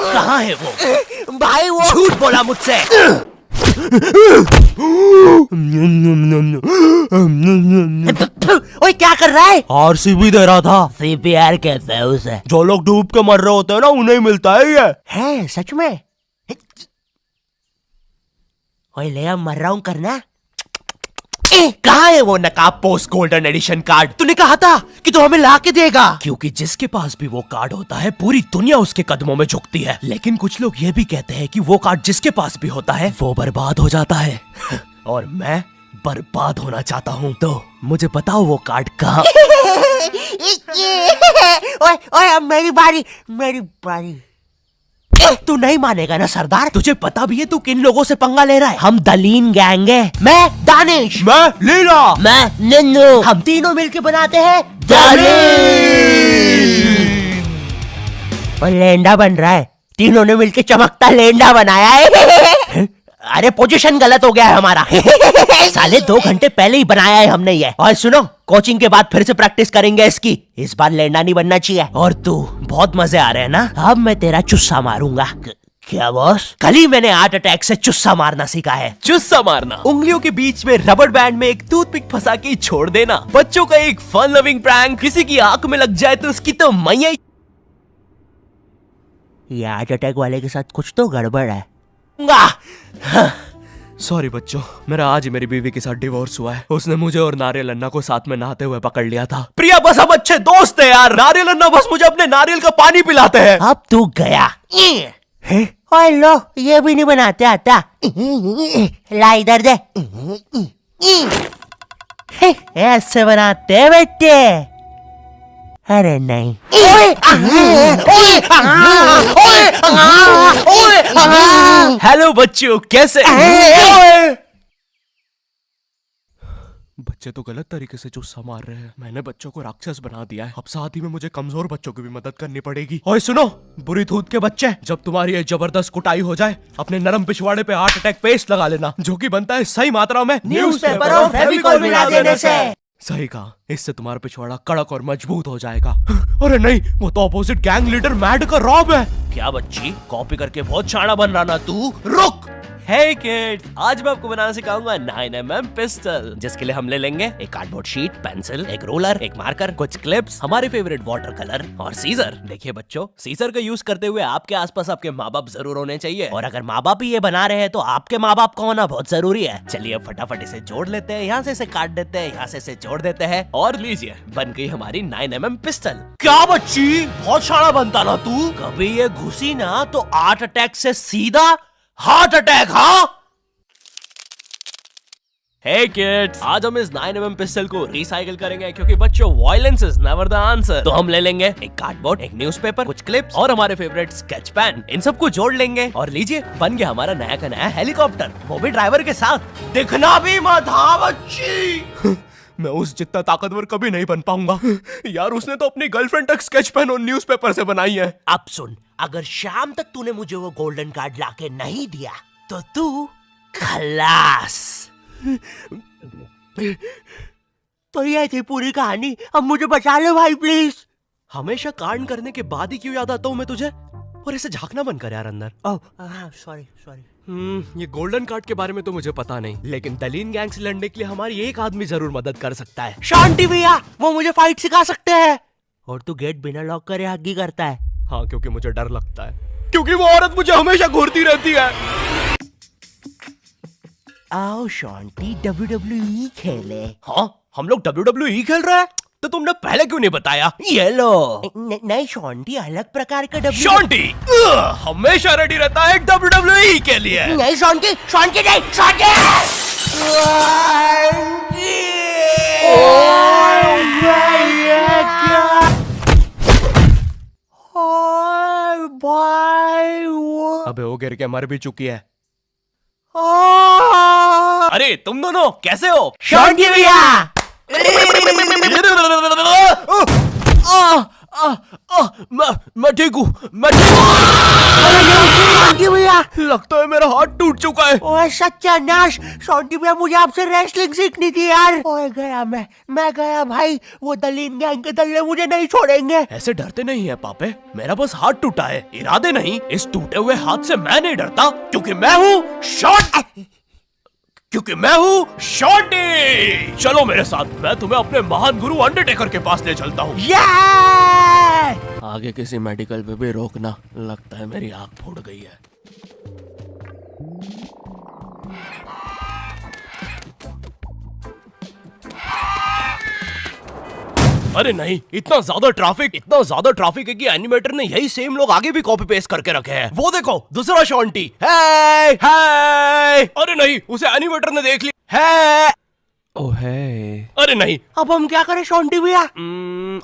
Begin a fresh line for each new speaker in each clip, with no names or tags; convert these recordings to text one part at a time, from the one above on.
कहाँ है वो?
भाई वो
झूठ बोला मुझसे।
ओए क्या कर रहा है?
आरसीबी दे रहा था।
सीपीआर कहते हैं उसे।
जो लोग डूब के मर रहे होते हैं ना, उन्हें मिलता है ये।
है सच में? ओए ले अब मर रहा हूँ करना।
कहाँ है वो नकाब पोस्ट गोल्डन एडिशन कार्ड?
तूने कहा था कि तू हमें ला के देगा।
क्योंकि जिसके पास भी वो कार्ड होता है पूरी दुनिया उसके कदमों में झुकती है। लेकिन कुछ लोग ये भी कहते हैं कि वो कार्ड जिसके पास भी होता है वो बर्बाद हो जाता है। और मैं बर्बाद होना चाहता हूँ, तो मुझे बताओ वो कार्ड कहाँ?
ओए ओए अब मेरी बारी। तू नहीं मानेगा ना सरदार?
तुझे पता भी है तू किन लोगों से पंगा ले रहा है?
हम दलीन गैंग है। मैं दानिश,
मैं लीला,
मैं नन्नू, हम तीनों मिलके बनाते हैं दलीन। और लेंडा बन रहा है। तीनों ने मिलके चमकता लेंडा बनाया है। अरे पोजीशन गलत हो गया है हमारा। साले 2 घंटे पहले ही बनाया है हमने ये। और सुनो, कोचिंग के बाद फिर से प्रैक्टिस करेंगे इसकी। इस बार लेंडा नहीं बनना चाहिए।
और तू बहुत मजे आ रहे हैं ना?
अब मैं तेरा चुस्सा मारूंगा। क्या बॉस?
कल ही मैंने हार्ट अटैक से चुस्सा मारना सीखा है। चुस्सा मारना उंगलियों के बीच में रबर बैंड में एक टूथपिक फंसा के छोड़ देना। बच्चों का एक फन लविंग प्रैंक। किसी की आंख में लग जाए तो उसकी तो मैया।
ये हार्ट अटैक वाले के साथ कुछ तो गड़बड़ है।
सॉरी बच्चों, मेरा आज ही मेरी बीवी के साथ डिवोर्स हुआ है। उसने मुझे और नारियल अन्ना को साथ में नहाते हुए पकड़ लिया था। प्रिया बस हम अच्छे दोस्त हैं यार। नारियल अन्ना बस मुझे अपने नारियल का पानी पिलाते हैं।
अब तू गया। ओए लो, ये भी नहीं बनाते आता। ला इधर दे। ऐसे बनाते हैं बेटे। अरे नहीं।
हेलो बच्चों, कैसे? बच्चे तो गलत तरीके से चुस्सा मार रहे हैं। मैंने बच्चों को राक्षस बना दिया है। अब साथ ही में मुझे कमजोर बच्चों की भी मदद करनी पड़ेगी। और सुनो बुरी धूत के बच्चे, जब तुम्हारी ये जबरदस्त कुटाई हो जाए, अपने नरम पिछवाड़े पे हार्ट अटैक पेस्ट लगा लेना, जो कि बनता है सही मात्रा में
न्यूज़पेपर और फेविकोल मिला देने से।
सही कहा, इससे तुम्हारा पिछवाड़ा कड़क और मजबूत हो जाएगा। अरे नहीं, वो तो अपोजिट गैंग लीडर मैड का रॉब है। क्या बच्ची, कॉपी करके बहुत शाना बन रहा ना तू? रुक। हे किड, आज मैं आपको बनाना सिखाऊंगा 9mm पिस्टल, जिसके लिए हम ले लेंगे एक कार्डबोर्ड शीट, पेंसिल, एक रोलर, एक मार्कर, कुछ क्लिप्स, हमारे फेवरेट वाटर कलर और सीजर। देखिए बच्चों, सीजर का यूज करते हुए आपके आसपास आपके माँ बाप जरूर होने चाहिए। और अगर माँ बाप ही ये बना रहे हैं तो आपके माँ बाप का होना बहुत जरूरी है। चलिए अब फटाफट इसे जोड़ लेते हैं। यहाँ से इसे काट देते हैं, यहाँ से इसे जोड़ देते हैं और लीजिए, बन गई हमारी 9mm पिस्टल। क्या बच्ची, बहुत शाना बनता ना तू? कभी ये घुसी ना तो हार्ट अटैक से सीधा हार्ट अटैक। हाँ हे किड्स, आज हम इस 9mm पिस्टल को रिसाइकिल करेंगे, क्योंकि बच्चों violence is never the answer. तो हम ले लेंगे एक कार्डबोर्ड, एक न्यूज़पेपर, कुछ क्लिप्स और हमारे फेवरेट स्केच पेन। इन सबको जोड़ लेंगे और लीजिए, बन गया हमारा नया का नया हेलीकॉप्टर, वो भी ड्राइवर के साथ। दिखना भी मत। हाँ बच्ची। मैं उस जितना ताकतवर कभी नहीं बन पाऊंगा यार। उसने तो अपनी गर्लफ्रेंड तक स्केच पेन और न्यूज़पेपर से बनाई है।
अब सुन, अगर शाम तक तूने मुझे वो गोल्डन कार्ड लाके नहीं दिया तो तू खलास। तो ये थी पूरी कहानी। अब मुझे बचा लो भाई प्लीज।
हमेशा कांड करने के बाद ही क्यों याद आता हूँ मैं तुझे? और इसे झांकना बंद कर यार अंदर।
सॉरी।
ये गोल्डन कार्ड के बारे में तो मुझे पता नहीं, लेकिन दलीन गैंग से लड़ने के लिए हमारी एक आदमी जरूर मदद कर सकता है।
शांति भैया, वो मुझे फाइट सिखा सकते हैं। और तू गेट बिना लॉक करे हग्गी करता है।
हाँ, क्योंकि मुझे डर लगता है, क्योंकि वो औरत मुझे हमेशा घूरती रहती है।
आओ शांति, WWE खेले।
हाँ, हम लोग WWE खेल रहे हैं? तो तुमने पहले क्यों नहीं बताया? ये लो।
नहीं शांति, अलग प्रकार का
शांति हमेशा रेडी रहता है WWE के लिए।
नहीं शांति नहीं शांति।
अबे वो गिर के मर भी चुकी है। अरे तुम दोनों कैसे हो?
शांति भैया।
मैं ठीक हूँ।
शॉन्टी भैया,
लगता है मेरा हाथ टूट चुका है।
ओए सत्यानाश, शॉन्टी भैया मुझे आपसे रेसलिंग सीखनी थी यार। ओए गया मैं गया भाई, वो दलीन गैंग के दल्ले मुझे नहीं छोड़ेंगे।
ऐसे डरते नहीं है पापे, मेरा बस हाथ टूटा है, इरादे नहीं। इस टूटे हुए हाथ से मैं नहीं डरता, क्योंकि मैं हूँ शॉन्टी। चलो मेरे साथ, मैं तुम्हें अपने महान गुरु अंडरटेकर के पास ले चलता हूँ। आगे किसी मेडिकल पे भी रोकना, लगता है मेरी आंख फूट गई है। अरे नहीं, इतना ज्यादा ट्रैफिक है कि एनिमेटर ने यही सेम लोग आगे भी कॉपी पेस्ट करके रखे हैं। वो देखो, दूसरा शॉन्टी। हे अरे नहीं, उसे एनिमेटर ने देख लिया है। ओह है। अरे नहीं,
अब हम क्या करें शॉन्टी भैया?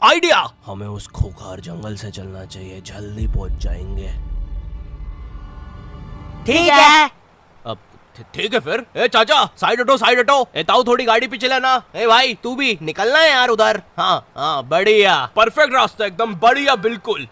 आइडिया, हमें उस खूंखार जंगल से चलना चाहिए, जल्दी पहुंच जाएंगे।
ठीक है।
अब ठीक है फिर। ए चाचा, साइड हटो। ए ताऊ, थोड़ी गाड़ी पीछे लेना। ए भाई, तू भी निकलना है यार उधर। हाँ, बढ़िया, परफेक्ट रास्ता, एकदम बढ़िया, बिल्कुल।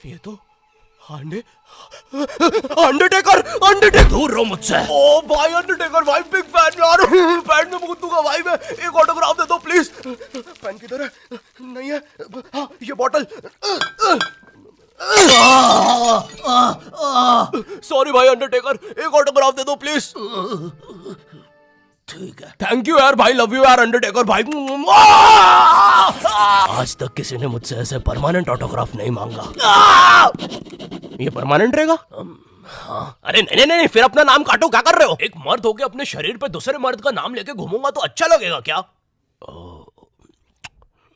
ये तो अंडरटेकर दूर रहो मुझसे। ओ भाई अंडरटेकर भाई, बिग फैन यार। पैन में मुकुंदू का भाई, मैं एक ऑटोग्राफ दे दो प्लीज। पैन किधर है? नहीं है। हाँ, ये बॉटल। सॉरी भाई अंडरटेकर, एक ऑटोग्राफ दे दो प्लीज। ठीक है, थैंक यू यार भाई, लव यू यार अंडरटेकर भाई। आज तक किसी ने मुझसे ऐसे परमानेंट ऑटोग्राफ नहीं मांगा। ये परमानेंट रहेगा? हाँ। अरे नहीं, फिर अपना नाम काटो, क्या कर रहे हो? एक मर्द होके अपने शरीर पे दूसरे मर्द का नाम लेके घूमूंगा तो अच्छा लगेगा क्या?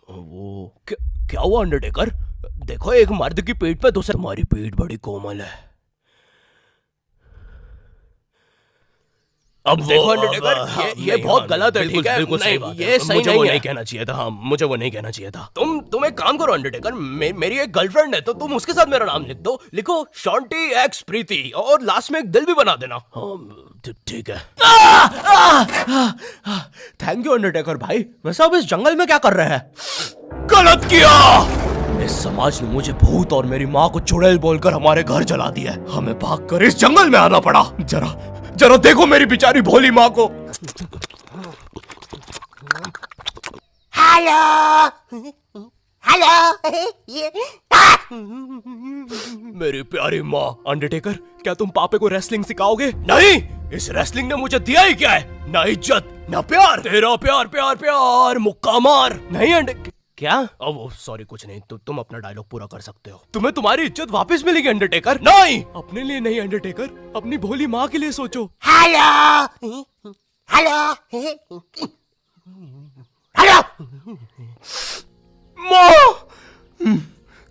वो क्या हुआ अंडरटेकर? देखो, एक मर्द की पीठ पे दूसरे। तुम्हारी पीठ बड़ी कोमल है। अब देखो अंडरटेकर, ये बहुत गलत है, ठीक है? बिल्कुल सही बात है। ये सही नहीं है। नहीं कहना चाहिए था। हाँ, मुझे वो नहीं कहना चाहिए था। तुम एक काम करो अंडरटेकर, मेरी एक गर्लफ्रेंड है, तो तुम उसके साथ मेरा नाम लिख दो। लिखो शॉन्टी एक्स प्रीति, और लास्ट में एक दिल भी बना देना। ठीक है। थैंक यू अंडरटेकर भाई। वैसे अब इस जंगल में क्या कर रहे हैं? गलत किया। इस समाज ने मुझे भूत और मेरी माँ को चुड़ैल बोलकर हमारे घर जला दिया। हमें भागकर इस जंगल में आना पड़ा। जरा देखो मेरी बेचारी भोली माँ को।
हेलो।
मेरी प्यारी माँ। अंडरटेकर, क्या तुम पापे को रेसलिंग सिखाओगे? नहीं, इस रेसलिंग ने मुझे दिया ही क्या है? ना इज्जत, ना प्यार। तेरा प्यार मुक्का मार। नहीं क्या? अब सॉरी, कुछ नहीं। तुम अपना डायलॉग पूरा कर सकते हो। तुम्हें तुम्हारी इज्जत वापस मिलेगी अंडरटेकर। नहीं, अपने लिए नहीं अंडरटेकर, अपनी भोली माँ के लिए सोचो।
हेलो।
माँ,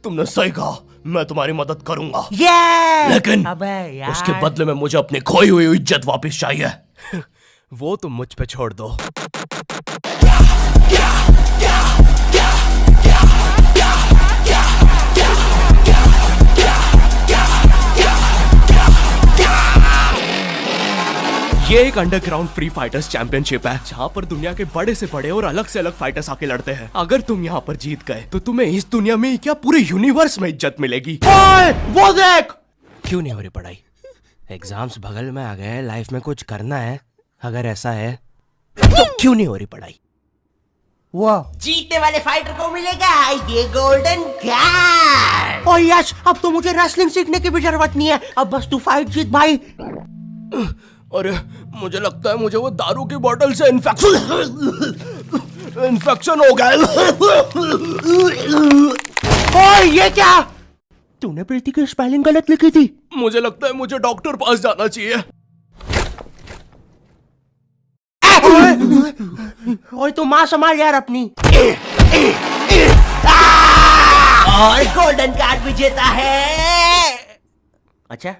तुमने सही कहा, मैं तुम्हारी मदद करूंगा। लेकिन
अबे यार,
उसके बदले में मुझे अपनी खोई हुई इज्जत वापस चाहिए। वो तुम मुझ पे छोड़ दो। ये एक अंडरग्राउंड फ्री फाइटर्स चैंपियनशिप है, जहाँ पर दुनिया के बड़े से बड़े और अलग से अलग फाइटर्स आके लड़ते हैं। अगर तुम यहाँ पर जीत गए तो तुम्हें इस दुनिया में क्या, पूरे यूनिवर्स में इज्जत मिलेगी। वो देख। क्यों नहीं हो रही पढ़ाई? एग्जाम्स बगल में आ गए, लाइफ में कुछ करना है। अगर ऐसा है तो क्यों नहीं हो रही पढ़ाई?
वो जीतने वाले फाइटर को मिलेगा ये गोल्डन कैट। ओह यस, अब तो मुझे रेसलिंग सीखने की भी जरूरत नहीं है, अब बस तू फाइट जीत भाई।
अरे मुझे लगता है मुझे वो दारू की बोतल से इन्फेक्शन हो गया।
ओए ये क्या? तूने प्रीति की स्पेलिंग गलत लिखी थी।
मुझे लगता है मुझे डॉक्टर पास जाना चाहिए।
ओए तू माँ संभाल यार अपनी। और गोल्डन कार्ड विजेता है। अच्छा,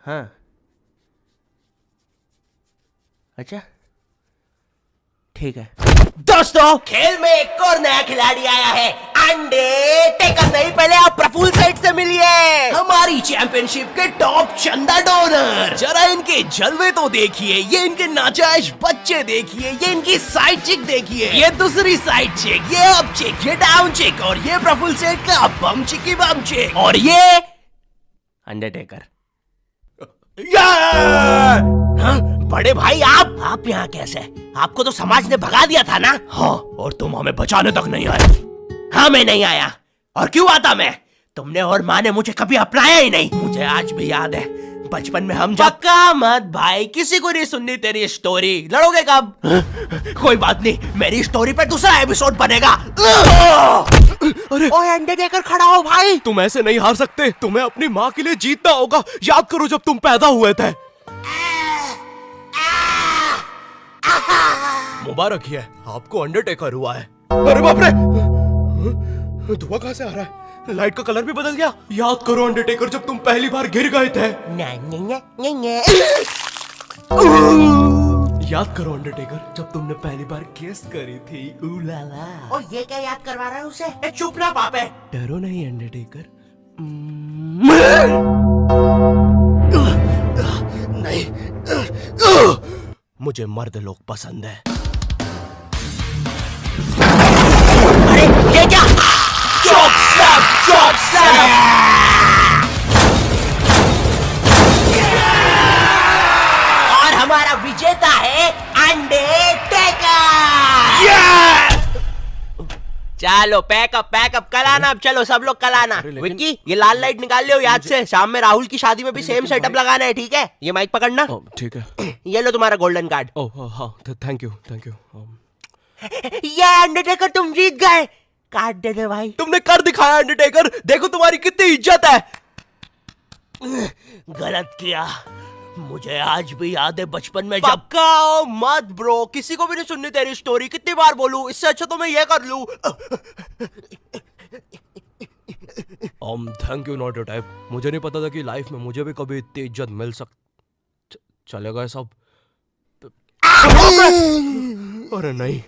हाँ, अच्छा, ठीक है। दोस्तों, खेल में एक और नया खिलाड़ी आया है, अंडरटेकर। नहीं, पहले आप प्रफुल्ल सेठ से मिलिए, हमारी चैंपियनशिप के टॉप चंदा डोनर।
जरा इनके जलवे तो देखिए, ये इनके नाजायज बच्चे देखिए, ये इनकी साइड चिक देखिए, ये दूसरी साइड चिक, ये अप चिक, ये डाउन चिक, और ये प्रफुल्ल सेठ का बम चिकी बम चिक, और ये अंडरटेकर।
हाँ? बड़े भाई, आप यहाँ कैसे? आपको तो समाज ने भगा दिया था ना?
हाँ, और तुम हमें बचाने तक नहीं आए।
हाँ, मैं नहीं आया। और क्यों आता मैं? तुमने और माँ ने मुझे कभी अपनाया ही नहीं। मुझे आज भी याद है, बचपन में हम
पक्का मत भाई, किसी को नहीं सुननी तेरी स्टोरी। लड़ोगे कब?
कोई बात नहीं, मेरी स्टोरी पे दूसरा एपिसोड बनेगा।
अरे
ओए अंडरटेकर, खड़ा हो भाई।
तुम ऐसे नहीं हार सकते, तुम्हें अपनी माँ के लिए जीतना होगा। याद करो जब तुम पैदा हुए थे। मुबारक है, आपको अंडरटेकर हुआ है। अरे बाप रे, धुआं कहां से आ रहा है? लाइट का कलर भी बदल गया। याद करो अंडरटेकर, जब तुम पहली बार गिर गए थे। याद करो अंडरटेकर, जब तुमने पहली बार किस करी थी। उलाला।
और ये क्या याद करवा रहा है उसे? चुप ना पापे।
डरो नहीं अंडरटेकर। नहीं, मुझे मर्द लोग पसंद है।
अरे ये क्या?
Chop slap, chop slap.
और हमारा विजेता है अंडरटेकर। चलो पैकअप कल आना। अब चलो सब लोग कल आना। विक्की, ये लाल लाइट निकाल लियो याद से। शाम में राहुल की शादी में भी सेम सेटअप लगाना है, ठीक है? ये माइक पकड़ना।
ठीक है।
ये लो तुम्हारा गोल्डन कार्ड।
ओह हाँ, थैंक यू, थैंक यू।
ये अंडरटेकर, तुम जीत गए। कार्ड दे दे भाई।
तुमने कर दिखाया अंडरटेकर, देखो तुम्हारी कितनी इज्जत है।
गलत किया, मुझे आज भी याद है बचपन में जब।
पक्का मत ब्रो, किसी को भी नहीं सुननी तेरी स्टोरी। कितनी बार बोलूं? इससे अच्छा तो मैं ये कर लूं। Thank you not your type. मुझे नहीं पता था कि लाइफ में मुझे भी कभी इतनी इज्जत मिल चलेगा सब। अरे नहीं,